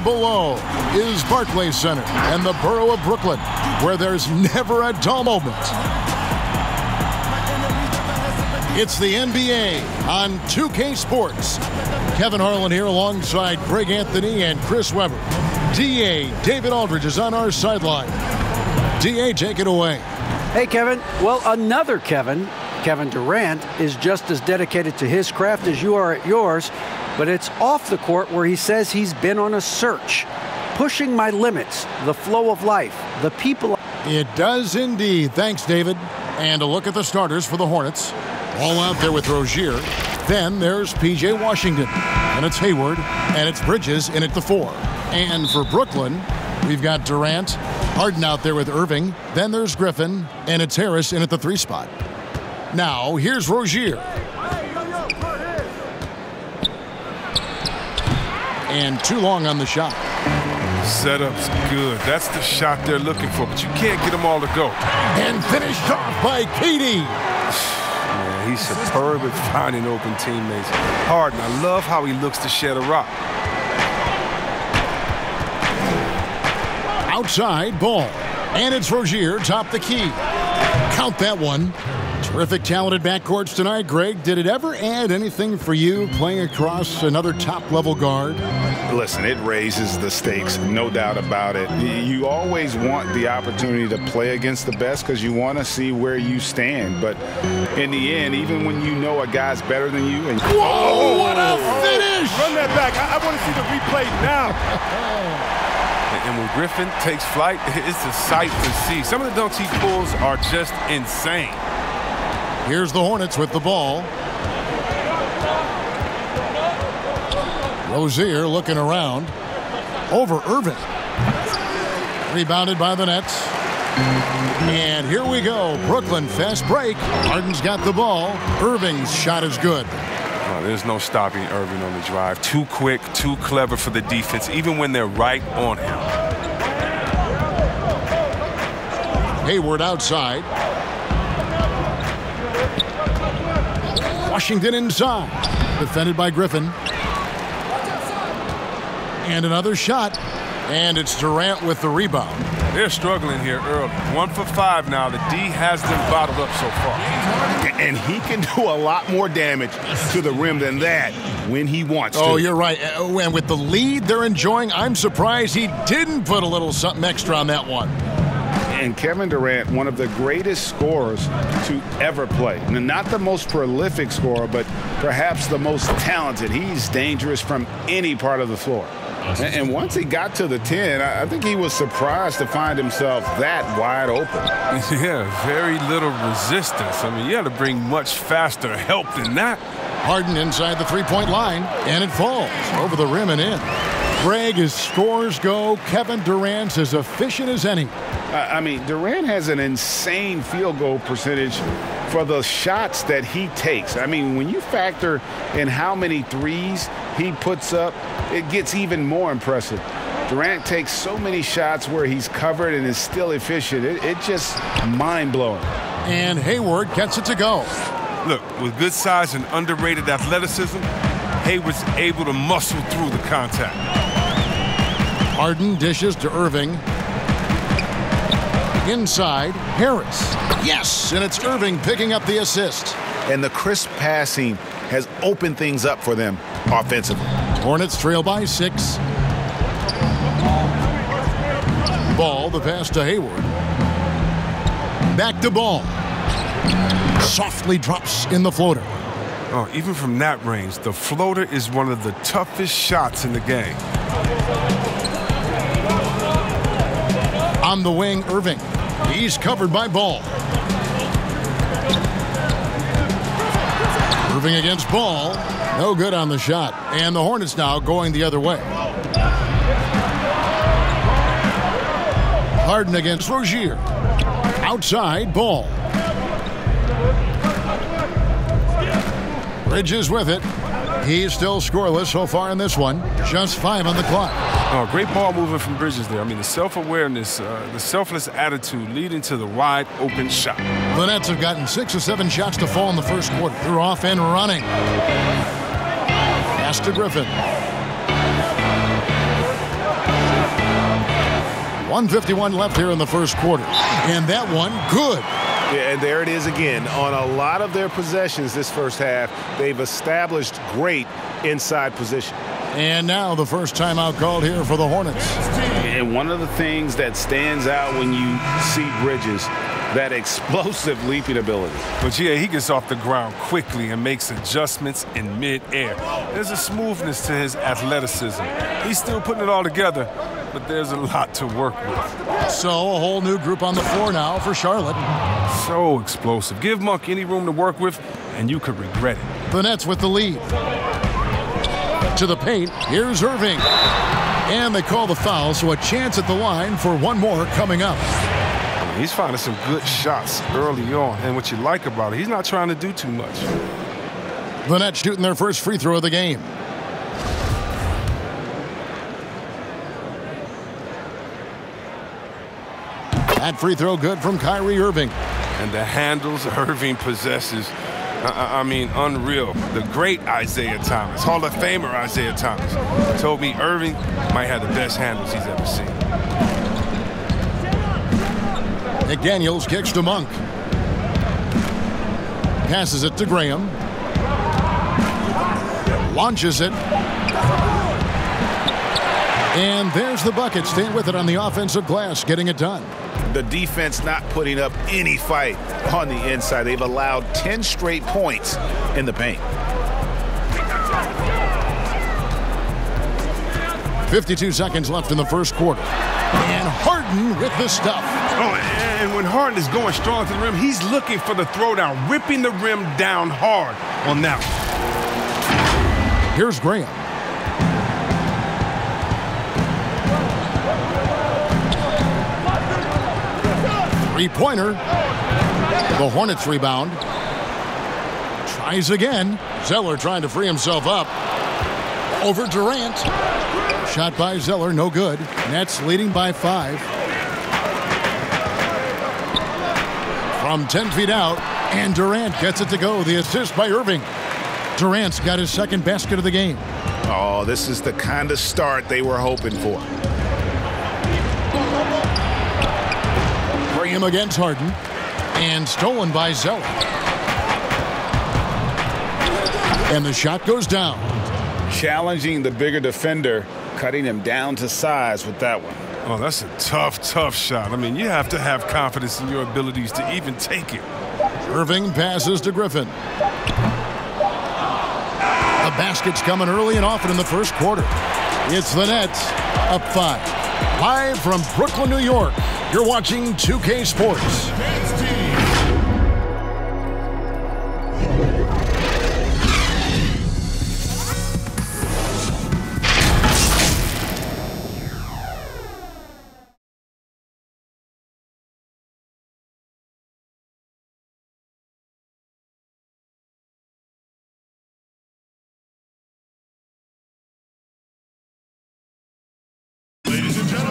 below is Barclays Center and the borough of Brooklyn, where there's never a dull moment. It's the NBA on 2K Sports. Kevin Harlan here alongside Greg Anthony and Chris Webber. DA David Aldridge is on our sideline. DA, take it away. Hey, Kevin. Well, another Kevin Durant, is just as dedicated to his craft as you are at yours, but it's off the court where he says he's been on a search, pushing my limits, the flow of life, the people. It does indeed. Thanks, David. And a look at the starters for the Hornets. All out there with Rozier. Then there's P.J. Washington. And it's Hayward. And it's Bridges in at the 4. And for Brooklyn, we've got Durant. Harden out there with Irving. Then there's Griffin. And it's Harris in at the 3 spot. Now, here's Rozier. And too long on the shot. Setup's good. That's the shot they're looking for, but you can't get them all to go. And finished off by KD. Man, he's superb at finding open teammates. Harden, I love how he looks to shed a rock. Outside ball. And it's Rozier, top the key. Count that one. Terrific talented backcourts tonight, Greg. Did it ever add anything for you playing across another top-level guard? Listen, it raises the stakes, no doubt about it. You always want the opportunity to play against the best because you want to see where you stand. But in the end, even when you know a guy's better than you. And whoa, what a finish! Run that back. I want to see the replay now. And when Griffin takes flight, it's a sight to see. Some of the dunks he pulls are just insane. Here's the Hornets with the ball. Rozier looking around. Over Irving. Rebounded by the Nets. And here we go. Brooklyn fast break. Harden's got the ball. Irving's shot is good. Oh, there's no stopping Irving on the drive. Too quick, too clever for the defense, even when they're right on him. Hayward outside. Washington inside. Defended by Griffin. And another shot. And it's Durant with the rebound. They're struggling here early. 1 for 5 now. The D has them bottled up so far. And he can do a lot more damage to the rim than that when he wants to. Oh, you're right. And with the lead they're enjoying, I'm surprised he didn't put a little something extra on that one. And Kevin Durant, one of the greatest scorers to ever play. Not the most prolific scorer, but perhaps the most talented. He's dangerous from any part of the floor. And once he got to the 10, I think he was surprised to find himself that wide open. Yeah, very little resistance. I mean, you had to bring much faster help than that. Harden inside the three-point line, and it falls over the rim and in. Greg, as scores go, Kevin Durant's as efficient as any. I mean, Durant has an insane field goal percentage for the shots that he takes. I mean, when you factor in how many threes he puts up, it gets even more impressive. Durant takes so many shots where he's covered and is still efficient. It's just mind-blowing. And Hayward gets it to go. Look, with good size and underrated athleticism, Hayward's able to muscle through the contact. Harden dishes to Irving. Inside, Harris. Yes, and it's Irving picking up the assist. And the crisp passing has opened things up for them offensively. Hornets trail by 6. Ball, the pass to Hayward. Back to Ball. Softly drops in the floater. Oh, even from that range, the floater is one of the toughest shots in the game. On the wing, Irving. He's covered by Ball. Irving against Ball. No good on the shot. And the Hornets now going the other way. Harden against Rozier. Outside, Ball. Bridges with it. He's still scoreless so far in this one. Just 5 on the clock. Oh, great ball movement from Bridges there. I mean, the self-awareness, the selfless attitude leading to the wide open shot. The Nets have gotten 6 or 7 shots to fall in the first quarter. They're off and running. Pass to Griffin. 1:51 left here in the first quarter. And that one, good. Yeah, and there it is again. On a lot of their possessions this first half, they've established great inside position. And now the first timeout called here for the Hornets. And one of the things that stands out when you see Bridges, that explosive leaping ability. But yeah, he gets off the ground quickly and makes adjustments in mid-air. There's a smoothness to his athleticism. He's still putting it all together, but there's a lot to work with. So a whole new group on the floor now for Charlotte. So explosive. Give Monk any room to work with, and you could regret it. The Nets with the lead. To the paint, here's Irving. And they call the foul, so a chance at the line for one more coming up. He's finding some good shots early on, and what you like about it, he's not trying to do too much. The Nets shooting their first free throw of the game. That free throw good from Kyrie Irving. And the handles Irving possesses, I mean, unreal. The great Isaiah Thomas, Hall of Famer Isaiah Thomas, told me Irving might have the best handles he's ever seen. McDaniels kicks to Monk. Passes it to Graham. Launches it. And there's the bucket. Staying with it on the offensive glass, getting it done. The defense not putting up any fight on the inside. They've allowed 10 straight points in the paint. 52 seconds left in the first quarter. And Harden with the stuff. Oh, and when Harden is going strong to the rim, he's looking for the throwdown, ripping the rim down hard on that one. Here's Graham. Three-pointer. The Hornets rebound. Tries again. Zeller trying to free himself up. Over Durant. Shot by Zeller, no good. Nets leading by 5. From 10 feet out, and Durant gets it to go. The assist by Irving. Durant's got his second basket of the game. Oh, this is the kind of start they were hoping for. Graham against Harden. And stolen by Zeller. And the shot goes down. Challenging the bigger defender, cutting him down to size with that one. Oh, that's a tough, tough shot. I mean, you have to have confidence in your abilities to even take it. Irving passes to Griffin. The basket's coming early and often in the first quarter. It's the Nets up 5. Live from Brooklyn, New York, you're watching 2K Sports.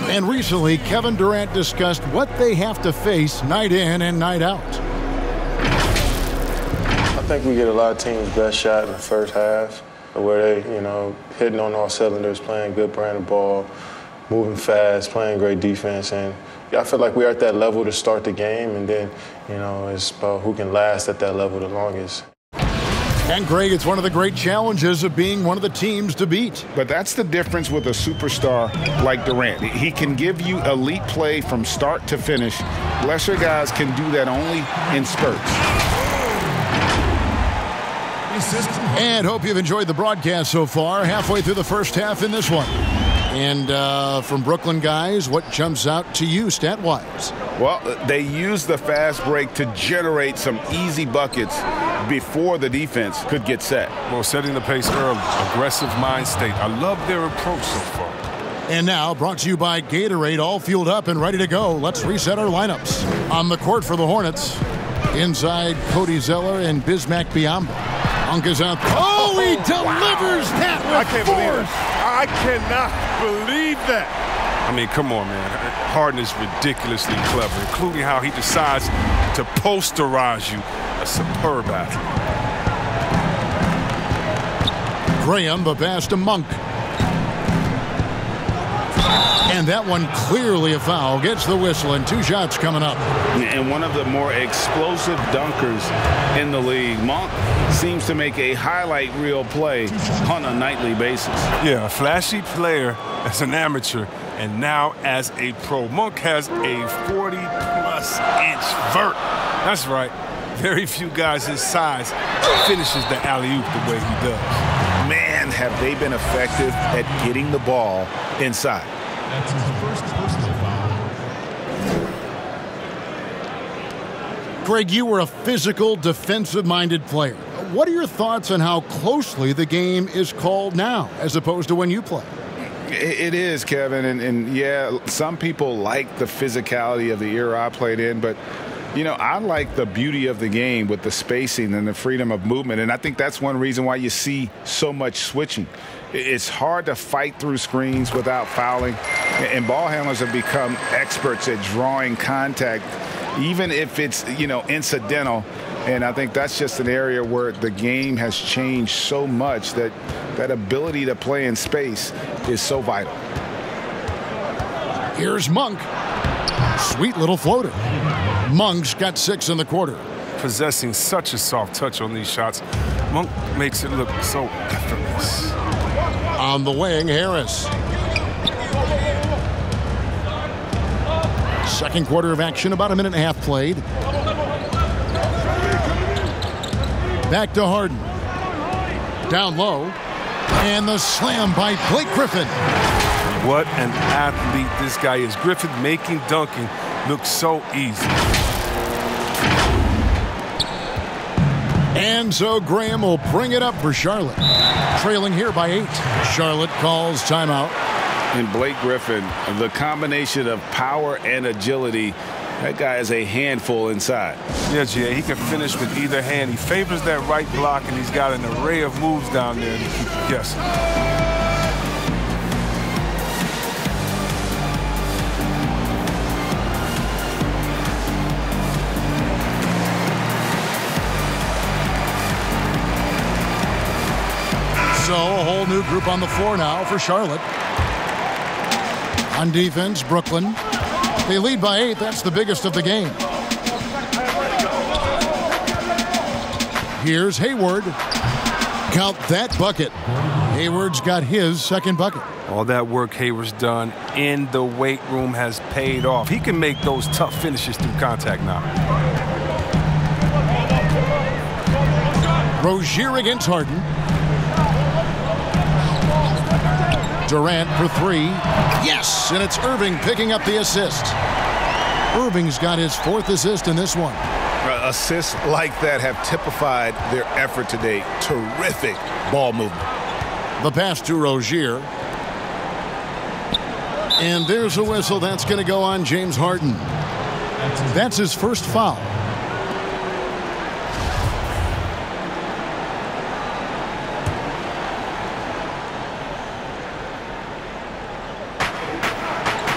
And recently, Kevin Durant discussed what they have to face night in and night out. I think we get a lot of teams' best shot in the first half, where they, hitting on all cylinders, playing good brand of ball, moving fast, playing great defense. And I feel like we're at that level to start the game, and then, it's about who can last at that level the longest. And Greg, it's one of the great challenges of being one of the teams to beat. But that's the difference with a superstar like Durant. He can give you elite play from start to finish. Lesser guys can do that only in spurts. And hope you've enjoyed the broadcast so far. Halfway through the first half in this one. And from Brooklyn guys, what jumps out to you stat-wise? Well, they use the fast break to generate some easy buckets before the defense could get set. Well, setting the pace early, aggressive mind state. I love their approach so far. And now, brought to you by Gatorade, all fueled up and ready to go. Let's reset our lineups. On the court for the Hornets, inside Cody Zeller and Bismack Biyombo. Monk is out. Oh, he delivers that with force. I cannot believe that. I mean, come on, man. Harden is ridiculously clever, including how he decides to posterize you. A superb athlete. Graham, the pass to Monk. And that one clearly a foul. Gets the whistle, and 2 shots coming up. And one of the more explosive dunkers in the league. Monk seems to make a highlight reel play on a nightly basis. Yeah, a flashy player as an amateur, and now as a pro. Monk has a 40-plus inch vert. That's right. Very few guys his size finishes the alley-oop the way he does. Man, have they been effective at getting the ball inside. That's his first personal foul. Greg, you were a physical, defensive-minded player. What are your thoughts on how closely the game is called now as opposed to when you play? It is, Kevin, and yeah, some people like the physicality of the era I played in, but you know, I like the beauty of the game with the spacing and the freedom of movement, and I think that's one reason why you see so much switching. It's hard to fight through screens without fouling, and ball handlers have become experts at drawing contact, even if it's, you know, incidental. And I think that's just an area where the game has changed so much that that ability to play in space is so vital. Here's Monk. Sweet little floater. Monk's got 6 in the quarter. Possessing such a soft touch on these shots, Monk makes it look so effortless. On the wing, Harris. Second quarter of action, about a minute and a half played. Back to Harden. Down low. And the slam by Blake Griffin. What an athlete this guy is. Griffin making dunking look so easy. And so Graham will bring it up for Charlotte. Trailing here by 8. Charlotte calls timeout. And Blake Griffin, the combination of power and agility, that guy is a handful inside. Yeah, Jay, he can finish with either hand. He favors that right block, and he's got an array of moves down there to keep you guessing. So a whole new group on the floor now for Charlotte. On defense, Brooklyn. They lead by 8. That's the biggest of the game. Here's Hayward. Count that bucket. Hayward's got his second bucket. All that work Hayward's done in the weight room has paid off. He can make those tough finishes through contact now. Rozier against Harden. Durant for 3. Yes, and it's Irving picking up the assist. Irving's got his 4th assist in this one. Assists like that have typified their effort today. Terrific ball movement. The pass to Rozier. And there's a whistle. That's going to go on James Harden. That's his first foul.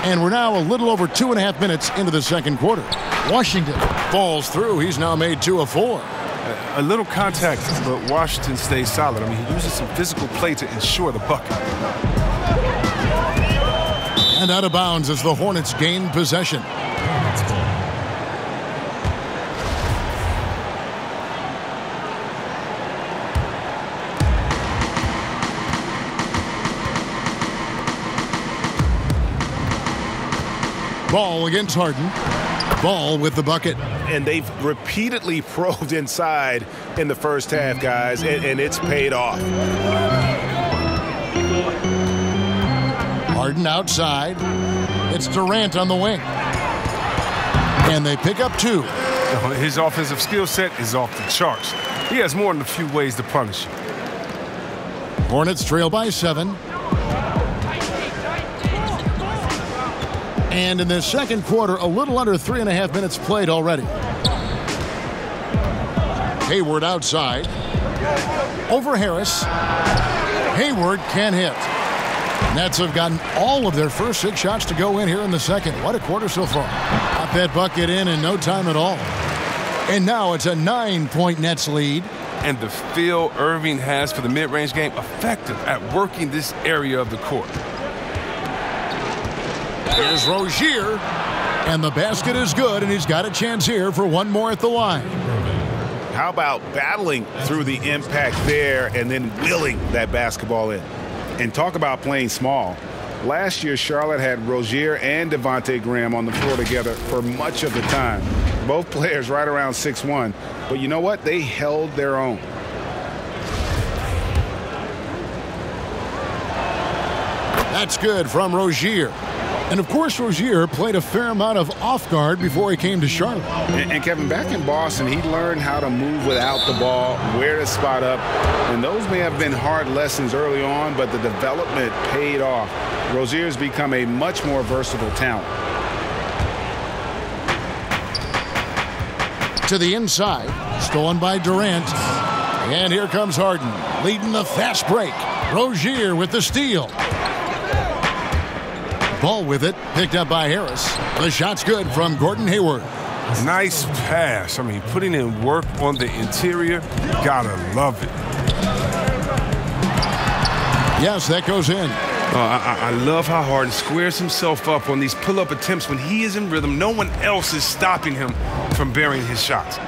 And we're now a little over 2.5 minutes into the second quarter. Washington falls through. He's now made 2 of 4. A little contact, but Washington stays solid. I mean, he uses some physical play to ensure the bucket. And out of bounds as the Hornets gain possession. Ball against Harden. Ball with the bucket. And they've repeatedly probed inside in the first half, guys, and it's paid off. Harden outside. It's Durant on the wing. And they pick up 2. His offensive skill set is off the charts. He has more than a few ways to punish you. Hornets trail by 7. And in the second quarter, a little under 3.5 minutes played already. Hayward outside. Over Harris. Hayward can't hit. Nets have gotten all of their first 6 shots to go in here in the second. What a quarter so far. Got that bucket in no time at all. And now it's a 9-point Nets lead. And the feel Irving has for the mid-range game, effective at working this area of the court. Here's Rozier. And the basket is good, and he's got a chance here for one more at the line. How about battling through the impact there and then willing that basketball in? And talk about playing small. Last year, Charlotte had Rozier and Devontae Graham on the floor together for much of the time. Both players right around 6'1". But you know what? They held their own. That's good from Rozier. And, of course, Rozier played a fair amount of off guard before he came to Charlotte. And Kevin, back in Boston, he learned how to move without the ball, where to spot up. And those may have been hard lessons early on, but the development paid off. Rozier's become a much more versatile talent. To the inside, stolen by Durant. And here comes Harden, leading the fast break. Rozier with the steal. Ball with it, picked up by Harris. The shot's good from Gordon Hayward. Nice pass. I mean, putting in work on the interior, gotta love it. Yes, that goes in. I love how Harden squares himself up on these pull-up attempts. When he is in rhythm, no one else is stopping him from burying his shots.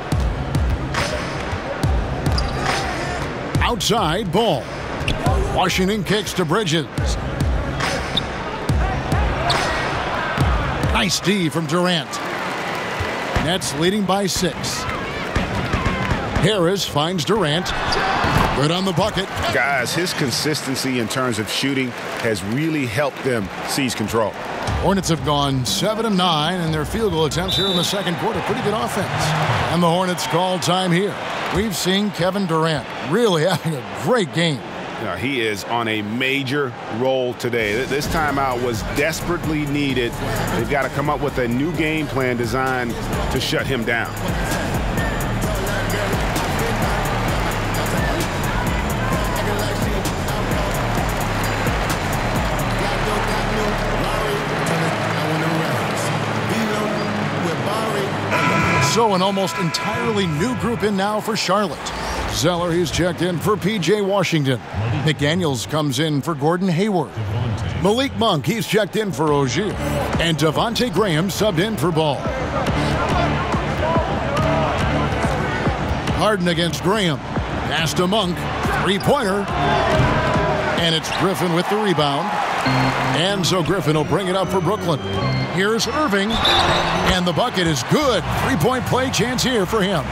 Outside, ball. Washington kicks to Bridges. Nice D from Durant. Nets leading by 6. Harris finds Durant. Good on the bucket. Guys, his consistency in terms of shooting has really helped them seize control. Hornets have gone 7 of 9 in their field goal attempts here in the second quarter. Pretty good offense. And the Hornets call time here. We've seen Kevin Durant really having a great game. Now, he is on a major roll today. This timeout was desperately needed. They've got to come up with a new game plan designed to shut him down. So an almost entirely new group in now for Charlotte. Zeller, he's checked in for P.J. Washington. McDaniels comes in for Gordon Hayward. Malik Monk, he's checked in for Rozier. And Devontae Graham subbed in for Ball. Harden against Graham. Pass to Monk. Three-pointer. And it's Griffin with the rebound. And so Griffin will bring it up for Brooklyn. Here's Irving. And the bucket is good. Three-point play chance here for him.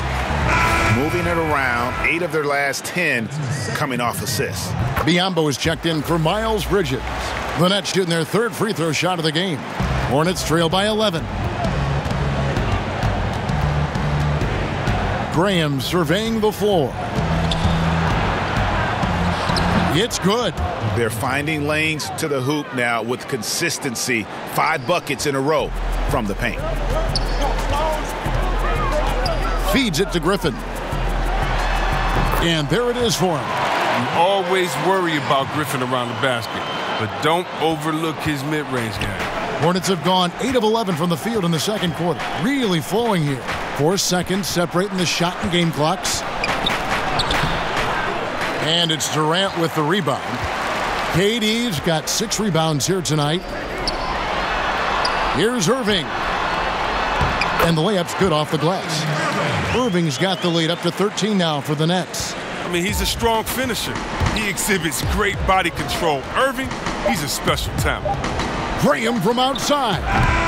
Moving it around, 8 of their last 10 coming off assists. Biyombo is checked in for Miles Bridges. The Nets shooting their third free throw shot of the game. Hornets trail by 11. Graham surveying the floor. It's good. They're finding lanes to the hoop now with consistency. 5 buckets in a row from the paint. Feeds it to Griffin. And there it is for him. You always worry about Griffin around the basket, but don't overlook his mid-range game. Hornets have gone 8 of 11 from the field in the second quarter. Really flowing here. 4 seconds separating the shot and game clocks. And it's Durant with the rebound. KD's got 6 rebounds here tonight. Here's Irving. And the layup's good off the glass. Irving's got the lead up to 13 now for the Nets. I mean, he's a strong finisher. He exhibits great body control. Irving, he's a special talent. Graham from outside.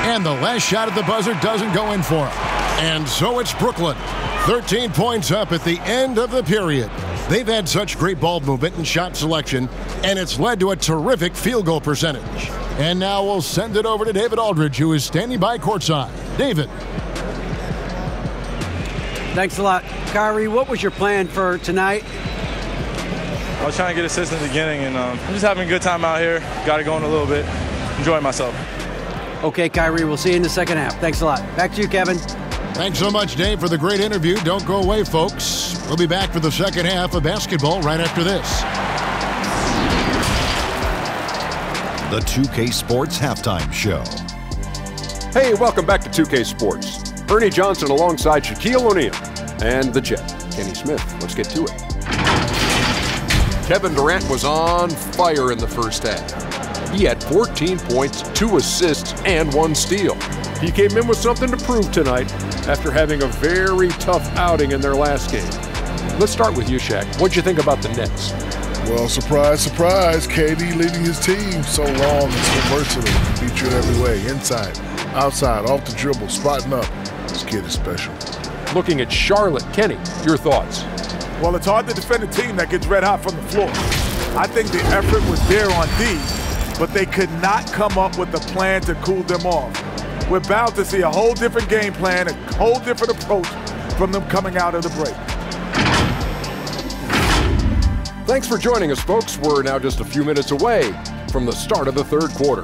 And the last shot at the buzzer doesn't go in for him. And so it's Brooklyn. 13 points up at the end of the period. They've had such great ball movement and shot selection, and it's led to a terrific field goal percentage. And now we'll send it over to David Aldridge, who is standing by courtside. David. Thanks a lot. Kyrie, what was your plan for tonight? I was trying to get assists in the beginning, and I'm just having a good time out here. Got it going a little bit. Enjoying myself. Okay, Kyrie, we'll see you in the second half. Thanks a lot. Back to you, Kevin. Thanks so much, Dave, for the great interview. Don't go away, folks. We'll be back for the second half of basketball right after this. The 2K Sports Halftime Show. Hey, welcome back to 2K Sports. Ernie Johnson alongside Shaquille O'Neal and the Jet, Kenny Smith. Let's get to it. Kevin Durant was on fire in the first half. He had 14 points, 2 assists, and 1 steal. He came in with something to prove tonight after having a very tough outing in their last game. Let's start with you, Shaq. What'd you think about the Nets? Well, surprise, surprise. KD leading his team so long and so versatile. Beat you in every way. Inside, outside, off the dribble, spotting up. This kid is special. Looking at Charlotte, Kenny, your thoughts? Well, it's hard to defend a team that gets red hot from the floor. I think the effort was there on D, but they could not come up with a plan to cool them off. We're bound to see a whole different game plan, a whole different approach from them coming out of the break. Thanks for joining us, folks. We're now just a few minutes away from the start of the third quarter.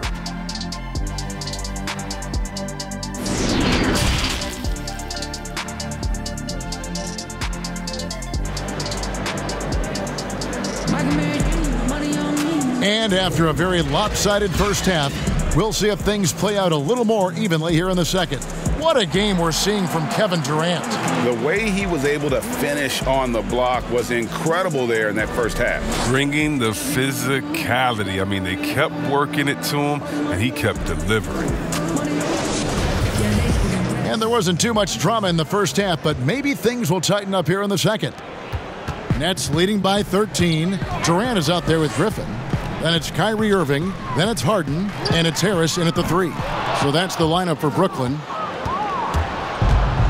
And after a very lopsided first half, we'll see if things play out a little more evenly here in the second. What a game we're seeing from Kevin Durant. The way he was able to finish on the block was incredible there in that first half. Bringing the physicality. I mean, they kept working it to him, and he kept delivering. And there wasn't too much drama in the first half, but maybe things will tighten up here in the second. Nets leading by 13. Durant is out there with Griffin. Then it's Kyrie Irving. Then it's Harden. And it's Harris in at the 3. So that's the lineup for Brooklyn.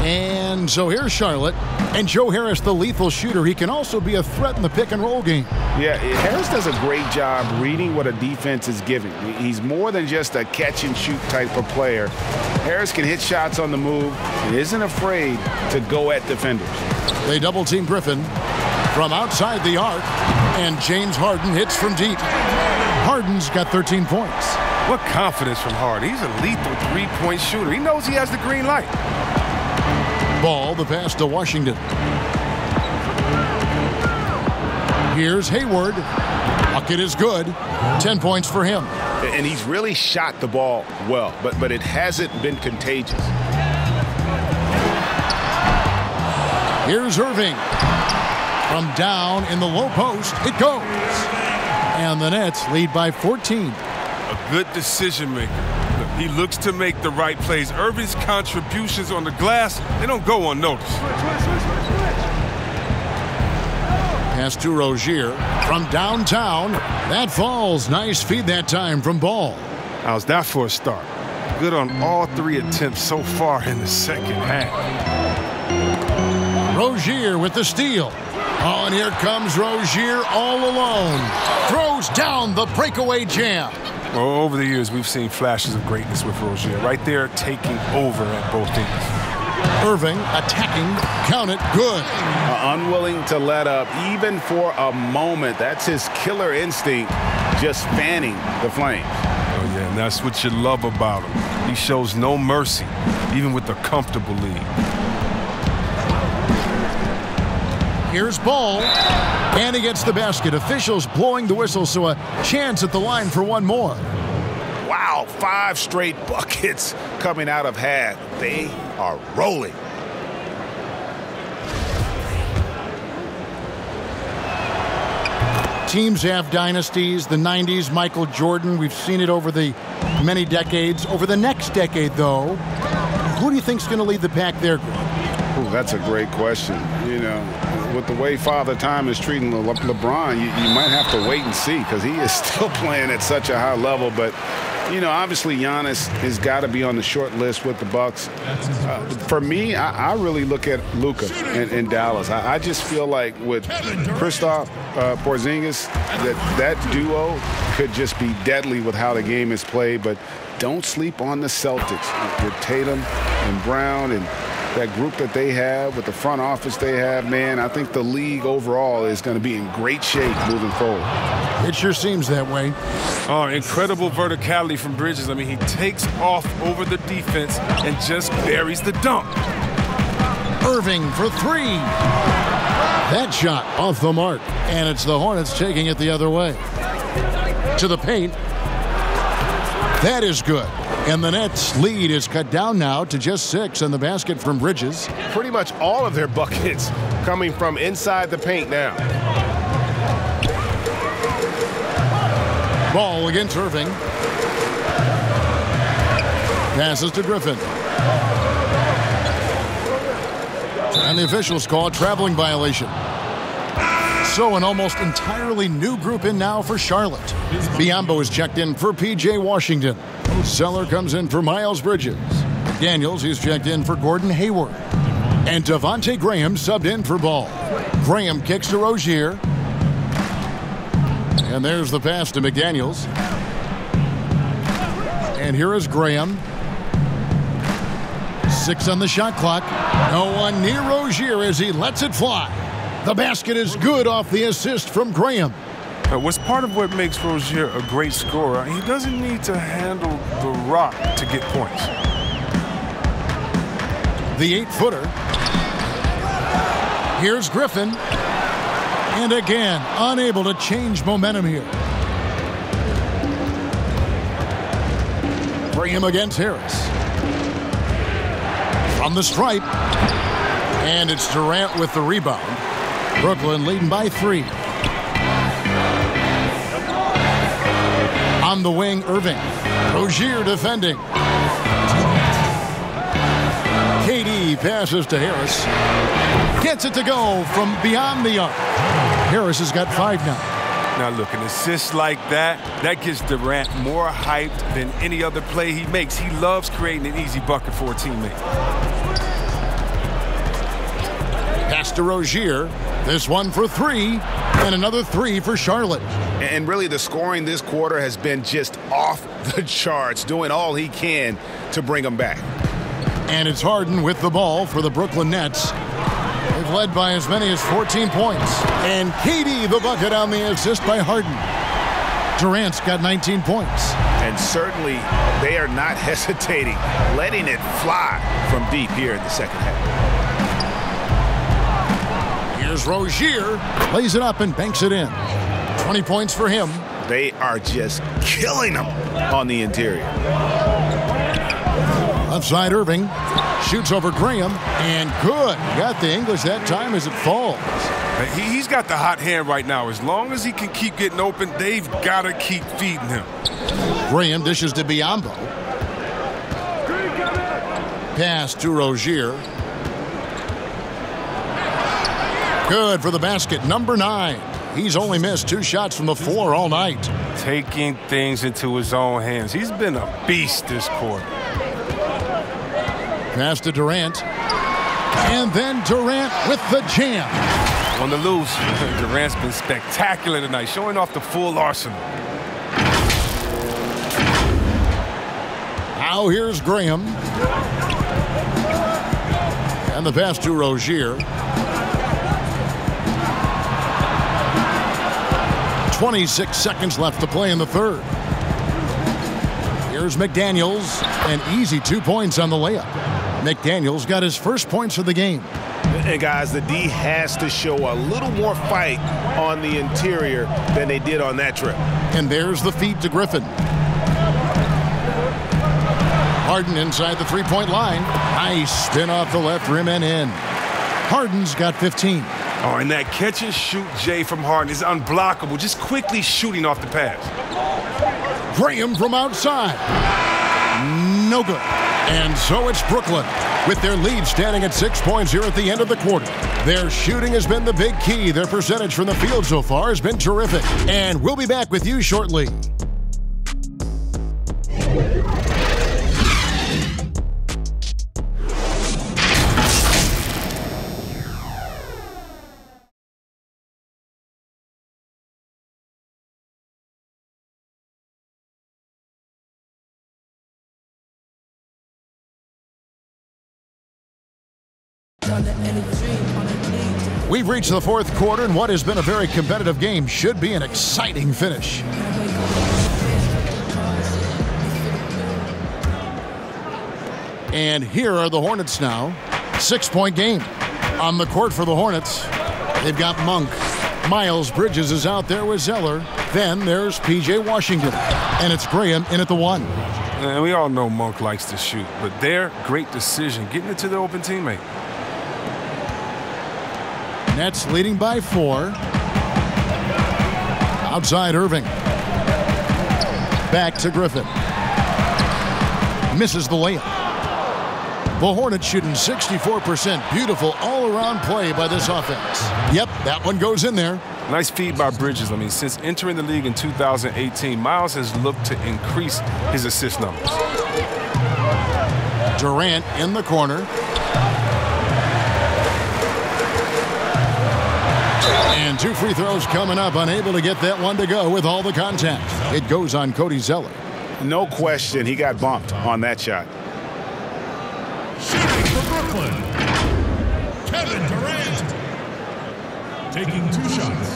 And so here's Charlotte. And Joe Harris, the lethal shooter. He can also be a threat in the pick-and-roll game. Yeah, Harris does a great job reading what a defense is giving. He's more than just a catch-and-shoot type of player. Harris can hit shots on the move and isn't afraid to go at defenders. They double-team Griffin from outside the arc. And James Harden hits from deep. Harden's got 13 points. What confidence from Harden. He's a lethal three-point shooter. He knows he has the green light. Ball, the pass to Washington. Here's Hayward. Bucket is good. 10 points for him. And he's really shot the ball well, but it hasn't been contagious. Here's Irving. From down in the low post, it goes. And the Nets lead by 14. A good decision maker. He looks to make the right plays. Irving's contributions on the glass, they don't go unnoticed. Pass to Rozier from downtown. That falls. Nice feed that time from Ball. How's that for a start? Good on all 3 attempts so far in the second half. Rozier with the steal. Oh, and here comes Rozier all alone. Throws down the breakaway jam. Well, over the years, we've seen flashes of greatness with Rozier. Right there, taking over at both ends. Irving attacking. Count it. Good. Unwilling to let up, even for a moment. That's his killer instinct, just fanning the flames. Oh, yeah, and that's what you love about him. He shows no mercy, even with a comfortable lead. Here's Ball, and he gets the basket. Officials blowing the whistle, so a chance at the line for one more. Wow, 5 straight buckets coming out of half. They are rolling. Teams have dynasties. The 90s, Michael Jordan. We've seen it over the many decades. Over the next decade, though, who do you think's going to lead the pack there, Greg? Ooh, that's a great question. You know, with the way Father Time is treating LeBron, you might have to wait and see because he is still playing at such a high level. But, you know, obviously Giannis has got to be on the short list with the Bucks. For me, I really look at Luka in Dallas. I just feel like with Kristaps Porzingis, that duo could just be deadly with how the game is played. But don't sleep on the Celtics with Tatum and Brown and that group that they have, with the front office they have, man, I think the league overall is going to be in great shape moving forward. It sure seems that way. Oh, incredible verticality from Bridges. I mean, he takes off over the defense and just buries the dunk. Irving for 3. That shot off the mark, and it's the Hornets taking it the other way. To the paint. That is good. And the Nets' lead is cut down now to just 6, and the basket from Bridges. Pretty much all of their buckets coming from inside the paint now. Ball against Irving. Passes to Griffin. And the officials call a traveling violation. So an almost entirely new group in now for Charlotte. Biyombo is checked in for P.J. Washington. Zeller comes in for Miles Bridges. Daniels, he's checked in for Gordon Hayward. And Devontae Graham subbed in for Ball. Graham kicks to Rozier. And there's the pass to McDaniels. And here is Graham. 6 on the shot clock. No one near Rozier as he lets it fly. The basket is good off the assist from Graham. What's part of what makes Rozier a great scorer, he doesn't need to handle the rock to get points. The 8-footer. Here's Griffin. And again, unable to change momentum here. Graham against Harris. From the stripe. And it's Durant with the rebound. Brooklyn leading by 3. On the wing, Irving. Rozier defending. KD passes to Harris. Gets it to go from beyond the arc. Harris has got 5 now. Now look, an assist like that gives Durant more hyped than any other play he makes. He loves creating an easy bucket for a teammate. Pass to Rozier. This one for 3, and another 3 for Charlotte. And really the scoring this quarter has been just off the charts, doing all he can to bring them back. And it's Harden with the ball for the Brooklyn Nets. They've led by as many as 14 points. And KD the bucket on the assist by Harden. Durant's got 19 points. And certainly they are not hesitating, letting it fly from deep here in the second half. Here's Rozier. Plays it up and banks it in. 20 points for him. They are just killing them on the interior. Left side Irving. Shoots over Graham. And good. Got the English that time as it falls. He's got the hot hand right now. As long as he can keep getting open, they've got to keep feeding him. Graham dishes to Biyombo. Pass to Rozier. Good for the basket. Number 9. He's only missed 2 shots from the floor all night. Taking things into his own hands. He's been a beast this quarter. Pass to Durant. And then Durant with the jam. On the loose, Durant's been spectacular tonight, showing off the full arsenal. Now here's Graham. And the pass to Rozier. 26 seconds left to play in the third. Here's McDaniels. An easy 2 points on the layup. McDaniels got his first points of the game. And guys, the D has to show a little more fight on the interior than they did on that trip. And there's the feed to Griffin. Harden inside the three-point line. Nice spin off the left rim and in. Harden's got 15. Oh, and that catch and shoot, Jay, from Harden is unblockable. Just quickly shooting off the pass. Graham from outside. No good. And so it's Brooklyn with their lead standing at 6 points here at the end of the quarter. Their shooting has been the big key. Their percentage from the field so far has been terrific. And we'll be back with you shortly. We've reached the fourth quarter, and what has been a very competitive game should be an exciting finish. And here are the Hornets now. 6-point game. On the court for the Hornets, they've got Monk. Miles Bridges is out there with Zeller. Then there's P.J. Washington. And it's Graham in at the 1. And we all know Monk likes to shoot, but their great decision, getting it to the open teammate. Nets leading by 4. Outside Irving. Back to Griffin. Misses the layup. The Hornets shooting 64%. Beautiful all-around play by this offense. Yep, that one goes in there. Nice feed by Bridges. I mean, since entering the league in 2018, Miles has looked to increase his assist numbers. Durant in the corner. And 2 free throws coming up. Unable to get that one to go with all the contact. It goes on Cody Zeller. No question, he got bumped on that shot. Shooting for Brooklyn, Kevin Durant. Taking 2 shots.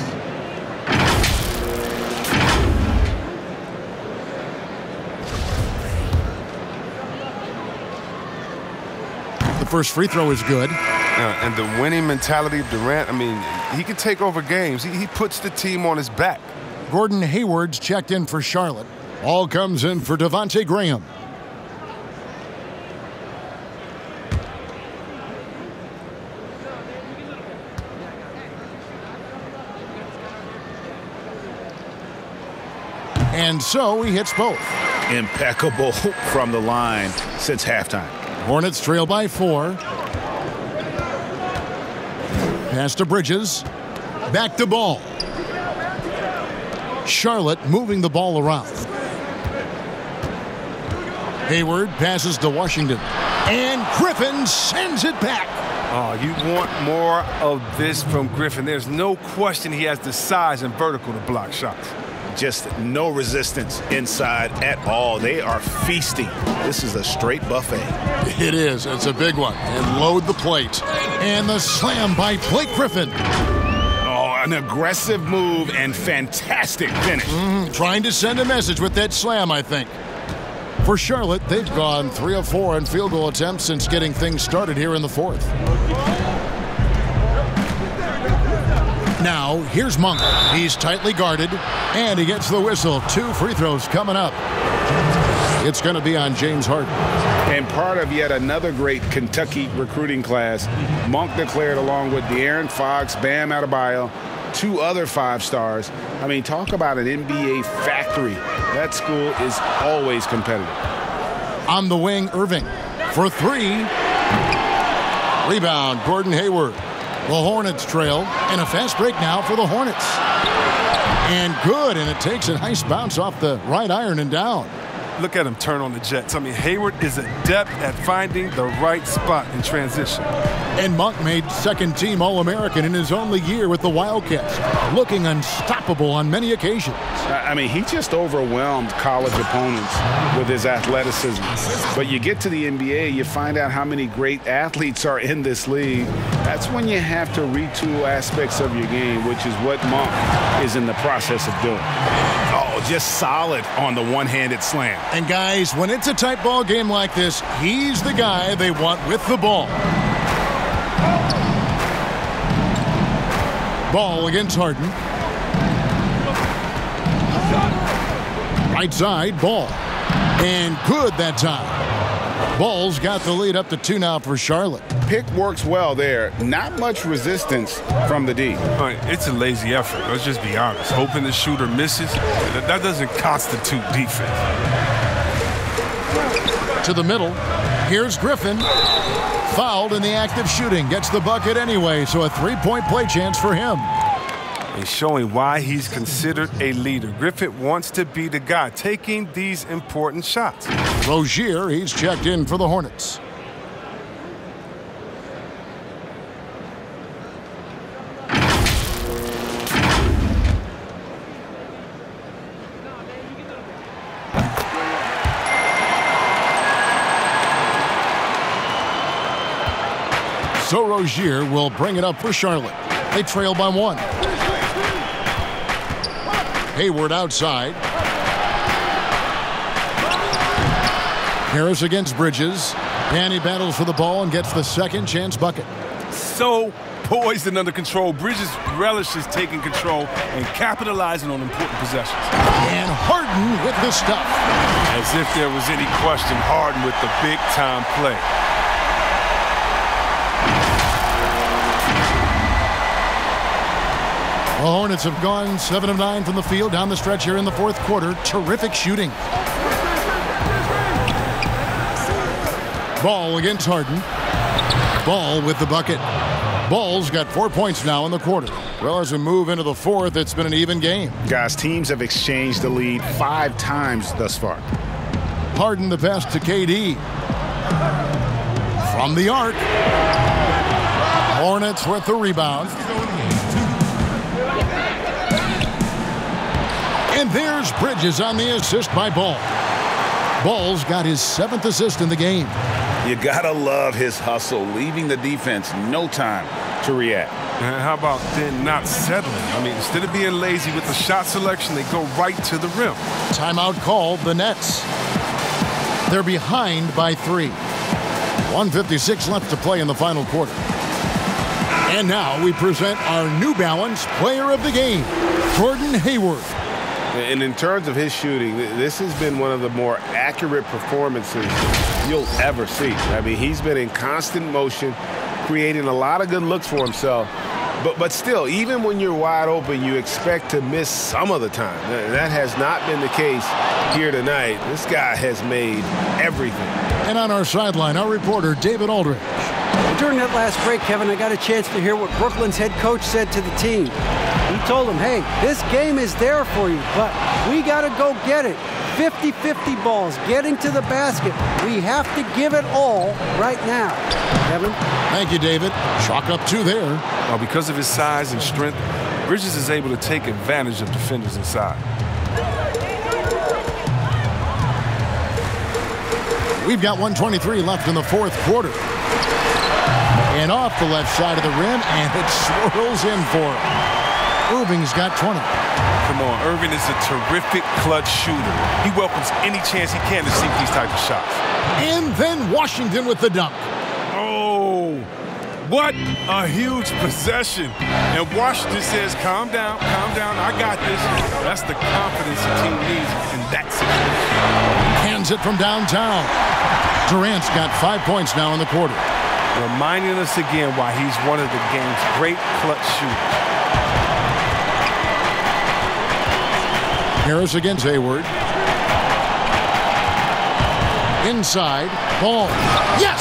The first free throw is good. And the winning mentality of Durant, I mean, he can take over games. He puts the team on his back. Gordon Hayward's checked in for Charlotte. Ball comes in for Devontae Graham. And so he hits both. Impeccable from the line since halftime. Hornets trail by 4. Pass to Bridges. Back to Ball. Charlotte moving the ball around. Hayward passes to Washington. And Griffin sends it back. Oh, you want more of this from Griffin. There's no question he has the size and vertical to block shots. Just no resistance inside at all. They are feasting. This is a straight buffet. It is. It's a big one. And load the plate. And the slam by Blake Griffin. Oh, an aggressive move and fantastic finish. Trying to send a message with that slam, I think. For Charlotte, they've gone 3 of 4 on field goal attempts since getting things started here in the 4th. Now, here's Monk. He's tightly guarded, and he gets the whistle. 2 free throws coming up. It's going to be on James Harden. And part of yet another great Kentucky recruiting class, Monk declared along with De'Aaron Fox, Bam Adebayo, 2 other 5-stars. I mean, talk about an NBA factory. That school is always competitive. On the wing, Irving for 3. Rebound, Gordon Hayward. The Hornets trail, and a fast break now for the Hornets. And good, and it takes a nice bounce off the right iron and down. Look at him turn on the Jets. I mean, Hayward is adept at finding the right spot in transition. And Monk made second-team All-American in his only year with the Wildcats, looking unstoppable on many occasions. I mean, he just overwhelmed college opponents with his athleticism. But you get to the NBA, you find out how many great athletes are in this league. That's when you have to retool aspects of your game, which is what Monk is in the process of doing. Oh, just solid on the one-handed slam. And guys, when it's a tight ball game like this, he's the guy they want with the ball. Ball against Harden. Right side, Ball. And good that time. Ball's got the lead up to 2 now for Charlotte. Pick works well there. Not much resistance from the D. It's a lazy effort. Let's just be honest. Hoping the shooter misses, that doesn't constitute defense. To the middle. Here's Griffin. Fouled in the act of shooting. Gets the bucket anyway, so a 3-point play chance for him. And showing why he's considered a leader. Griffin wants to be the guy taking these important shots. Rozier, he's checked in for the Hornets. So Rozier will bring it up for Charlotte. They trail by 1. Hayward outside. Harris against Bridges. And he battles for the ball and gets the second chance bucket. So poised and under control. Bridges relishes taking control and capitalizing on important possessions. And Harden with the stuff. As if there was any question, Harden with the big-time play. The Hornets have gone 7 of 9 from the field down the stretch here in the fourth quarter. Terrific shooting. Ball against Harden. Ball with the bucket. Ball's got 4 points now in the quarter. Well, as we move into the fourth, it's been an even game. Guys, teams have exchanged the lead 5 times thus far. Harden the pass to KD. From the arc. Hornets with the rebound. And there's Bridges on the assist by Ball. Ball's got his 7th assist in the game. You gotta love his hustle, leaving the defense no time to react. And how about then not settling? I mean, instead of being lazy with the shot selection, they go right to the rim. Timeout called, the Nets. They're behind by 3. 1:56 left to play in the final quarter. And now we present our New Balance Player of the Game, Gordon Hayward. And in terms of his shooting, this has been one of the more accurate performances you'll ever see. I mean, he's been in constant motion, creating a lot of good looks for himself. But still, even when you're wide open, you expect to miss some of the time. That has not been the case here tonight. This guy has made everything. And on our sideline, our reporter, David Aldridge. During that last break, Kevin, I got a chance to hear what Brooklyn's head coach said to the team. He told them, hey, this game is there for you, but we got to go get it. 50-50 balls, getting to the basket. We have to give it all right now. Kevin? Thank you, David. Chalk up 2 there. Well, because of his size and strength, Bridges is able to take advantage of defenders inside. We've got 1:23 left in the fourth quarter. And off the left side of the rim, and it swirls in for him. Irving's got 20. Come on, Irving is a terrific clutch shooter. He welcomes any chance he can to sink these type of shots. And then Washington with the dunk. Oh, what a huge possession. And Washington says, calm down, I got this. That's the confidence the team needs in that situation. Hands it from downtown. Durant's got 5 points now in the quarter. Reminding us again why he's one of the game's great clutch shooters. Harris against Hayward. Inside. Ball. Yes!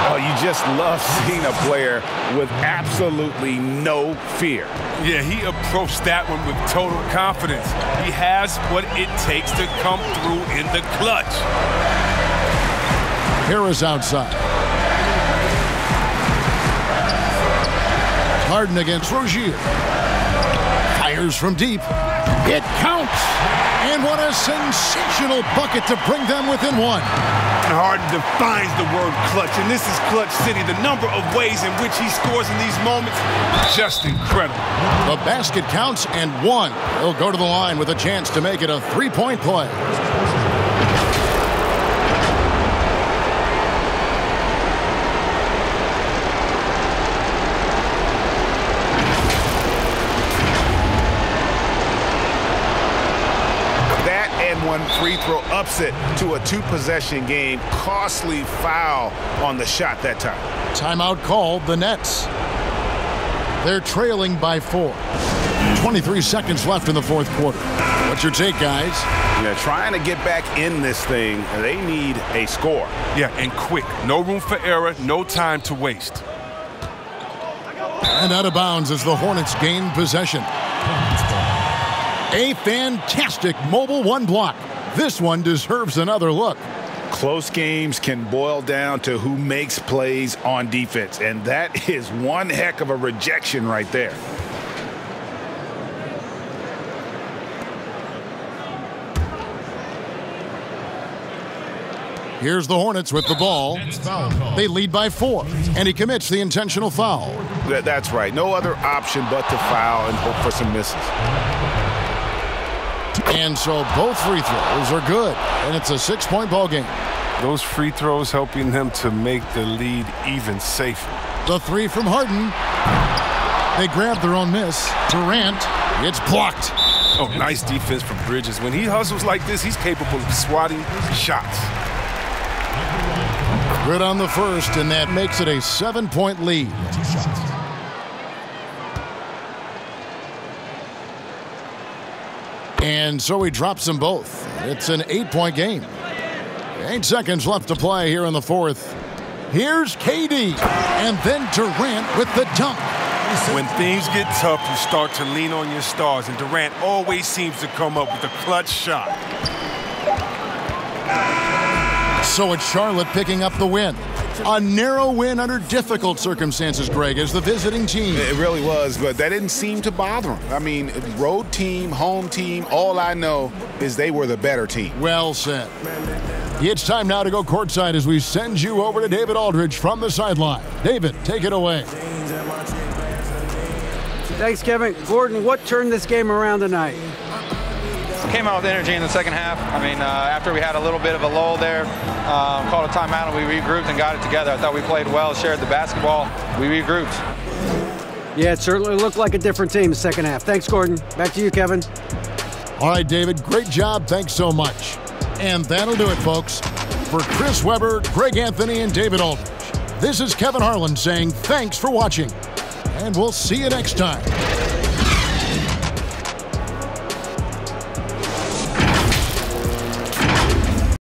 Oh, you just love seeing a player with absolutely no fear. Yeah, he approached that one with total confidence. He has what it takes to come through in the clutch. Harris outside. Harden against Rozier. Fires from deep. It counts! And what a sensational bucket to bring them within 1. Harden defines the word clutch, and this is Clutch City. The number of ways in which he scores in these moments, just incredible. The basket counts and 1. He'll go to the line with a chance to make it a 3-point play. One free throw ups it to a 2-possession game. Costly foul on the shot that time. Timeout called, the Nets. They're trailing by 4. 23 seconds left in the fourth quarter. What's your take, guys? Yeah, trying to get back in this thing, they need a score. Yeah, and quick. No room for error, no time to waste. And out of bounds as the Hornets gain possession. A fantastic mobile 1 block. This one deserves another look. Close games can boil down to who makes plays on defense, and that is one heck of a rejection right there. Here's the Hornets with the ball. They lead by 4, and he commits the intentional foul. That's right. No other option but to foul and hope for some misses. And so both free throws are good, and it's a 6-point ball game. Those free throws helping them to make the lead even safer. The 3 from Harden. They grab their own miss. Durant, it's blocked. Oh, nice defense from Bridges. When he hustles like this, he's capable of swatting shots. Good on the first, and that makes it a 7-point lead. And so he drops them both. It's an 8-point game. 8 seconds left to play here in the fourth. Here's KD. And then Durant with the dunk. When things get tough, you start to lean on your stars, and Durant always seems to come up with a clutch shot. So it's Charlotte picking up the win. A narrow win under difficult circumstances, Greg, as the visiting team. It really was, but that didn't seem to bother them. I mean, road team, home team, all I know is they were the better team. Well said. It's time now to go courtside as we send you over to David Aldridge from the sideline. David, take it away. Thanks, Kevin. Gordon, what turned this game around tonight? Came out with energy in the second half. I mean, after we had a little bit of a lull there, called a timeout and we regrouped and got it together. I thought we played well, shared the basketball. We regrouped. Yeah, it certainly looked like a different team in the second half. Thanks, Gordon. Back to you, Kevin. All right, David, great job. Thanks so much. And that'll do it, folks. For Chris Webber, Greg Anthony, and David Aldridge, this is Kevin Harlan saying thanks for watching. And we'll see you next time.